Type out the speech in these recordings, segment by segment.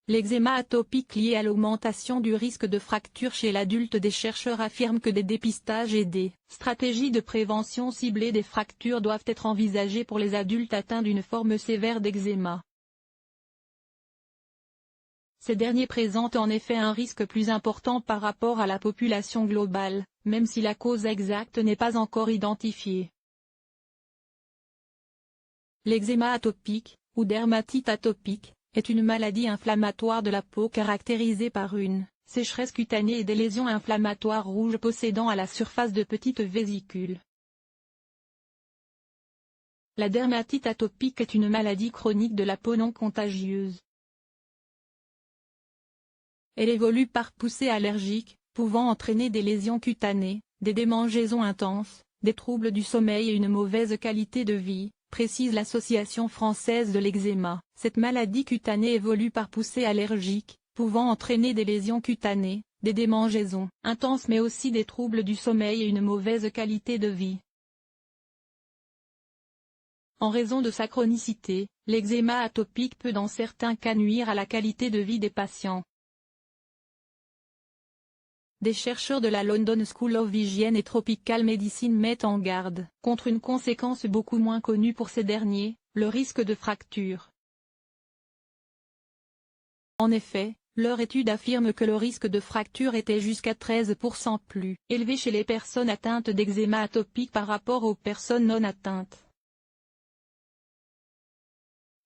L'eczéma atopique lié à l'augmentation du risque de fracture chez l'adulte. Des chercheurs affirment que des dépistages et des stratégies de prévention ciblées des fractures doivent être envisagées pour les adultes atteints d'une forme sévère d'eczéma. Ces derniers présentent en effet un risque plus important par rapport à la population globale, même si la cause exacte n'est pas encore identifiée. L'eczéma atopique, ou dermatite atopique, est une maladie inflammatoire de la peau caractérisée par une sécheresse cutanée et des lésions inflammatoires rouges possédant à la surface de petites vésicules. La dermatite atopique est une maladie chronique de la peau non contagieuse. Elle évolue par poussée allergique, pouvant entraîner des lésions cutanées, des démangeaisons intenses, des troubles du sommeil et une mauvaise qualité de vie, précise l'Association française de l'eczéma. Cette maladie cutanée évolue par poussée allergique, pouvant entraîner des lésions cutanées, des démangeaisons intenses mais aussi des troubles du sommeil et une mauvaise qualité de vie. En raison de sa chronicité, l'eczéma atopique peut dans certains cas nuire à la qualité de vie des patients. Des chercheurs de la London School of Hygiene et Tropical Medicine mettent en garde contre une conséquence beaucoup moins connue pour ces derniers, le risque de fracture. En effet, leur étude affirme que le risque de fracture était jusqu'à 13% plus élevé chez les personnes atteintes d'eczéma atopique par rapport aux personnes non atteintes.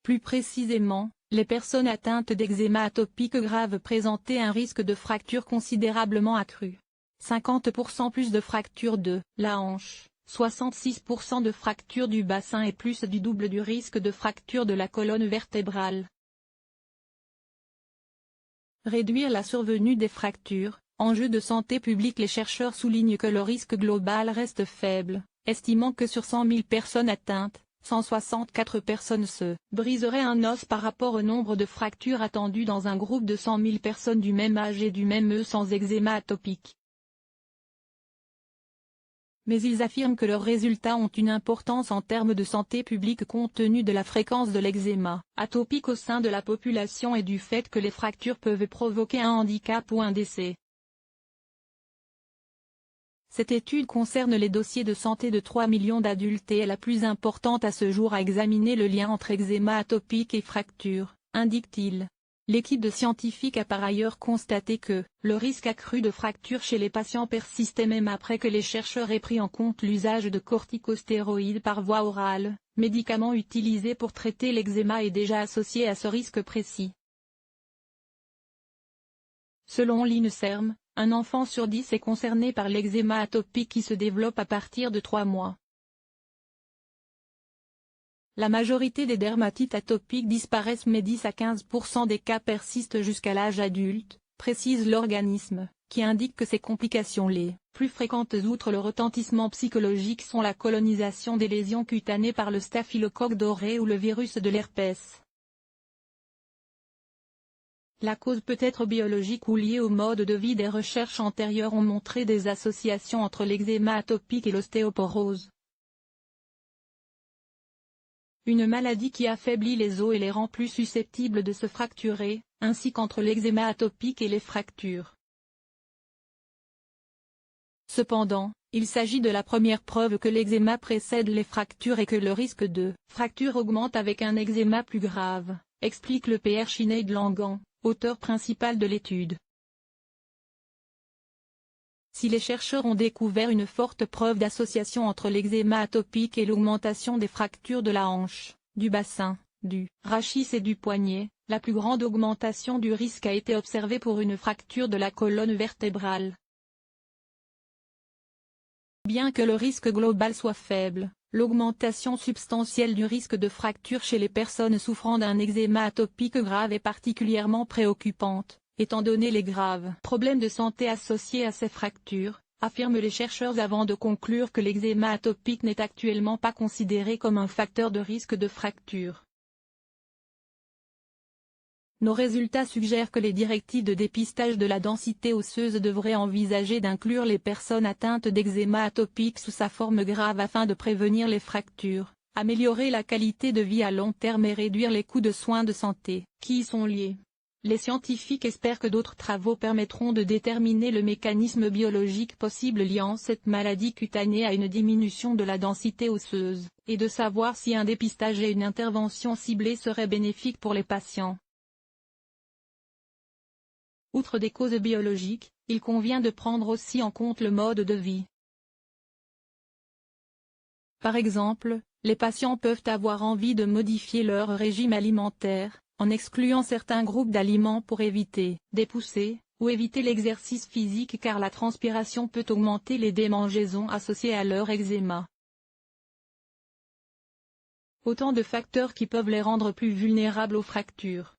Plus précisément, les personnes atteintes d'eczéma atopique grave présentaient un risque de fracture considérablement accru. 50% plus de fractures de la hanche, 66% de fractures du bassin et plus du double du risque de fracture de la colonne vertébrale. Réduire la survenue des fractures, enjeu de santé publique. Les chercheurs soulignent que le risque global reste faible, estimant que sur 100 000 personnes atteintes, 164 personnes se briseraient un os par rapport au nombre de fractures attendues dans un groupe de 100 000 personnes du même âge et du même âge sans eczéma atopique. Mais ils affirment que leurs résultats ont une importance en termes de santé publique compte tenu de la fréquence de l'eczéma atopique au sein de la population et du fait que les fractures peuvent provoquer un handicap ou un décès. Cette étude concerne les dossiers de santé de 3 millions d'adultes et est la plus importante à ce jour à examiner le lien entre eczéma atopique et fracture, indique-t-il. L'équipe de scientifiques a par ailleurs constaté que le risque accru de fracture chez les patients persistait même après que les chercheurs aient pris en compte l'usage de corticostéroïdes par voie orale, médicament utilisé pour traiter l'eczéma et déjà associé à ce risque précis. Selon l'INSERM, un enfant sur 10 est concerné par l'eczéma atopique qui se développe à partir de 3 mois. La majorité des dermatites atopiques disparaissent mais 10 à 15% des cas persistent jusqu'à l'âge adulte, précise l'organisme, qui indique que ces complications les plus fréquentes outre le retentissement psychologique sont la colonisation des lésions cutanées par le staphylocoque doré ou le virus de l'herpès. La cause peut être biologique ou liée au mode de vie. Des recherches antérieures ont montré des associations entre l'eczéma atopique et l'ostéoporose. Une maladie qui affaiblit les os et les rend plus susceptibles de se fracturer, ainsi qu'entre l'eczéma atopique et les fractures. Cependant, il s'agit de la première preuve que l'eczéma précède les fractures et que le risque de fracture augmente avec un eczéma plus grave, explique le Pr Sinead Langan, auteur principal de l'étude. Si les chercheurs ont découvert une forte preuve d'association entre l'eczéma atopique et l'augmentation des fractures de la hanche, du bassin, du rachis et du poignet, la plus grande augmentation du risque a été observée pour une fracture de la colonne vertébrale. Bien que le risque global soit faible, l'augmentation substantielle du risque de fracture chez les personnes souffrant d'un eczéma atopique grave est particulièrement préoccupante, étant donné les graves problèmes de santé associés à ces fractures, affirment les chercheurs avant de conclure que l'eczéma atopique n'est actuellement pas considéré comme un facteur de risque de fracture. Nos résultats suggèrent que les directives de dépistage de la densité osseuse devraient envisager d'inclure les personnes atteintes d'eczéma atopique sous sa forme grave afin de prévenir les fractures, améliorer la qualité de vie à long terme et réduire les coûts de soins de santé qui y sont liés. les scientifiques espèrent que d'autres travaux permettront de déterminer le mécanisme biologique possible liant cette maladie cutanée à une diminution de la densité osseuse, et de savoir si un dépistage et une intervention ciblée seraient bénéfiques pour les patients. Outre des causes biologiques, il convient de prendre aussi en compte le mode de vie. Par exemple, les patients peuvent avoir envie de modifier leur régime alimentaire, en excluant certains groupes d'aliments pour éviter des poussées, ou éviter l'exercice physique car la transpiration peut augmenter les démangeaisons associées à leur eczéma. Autant de facteurs qui peuvent les rendre plus vulnérables aux fractures.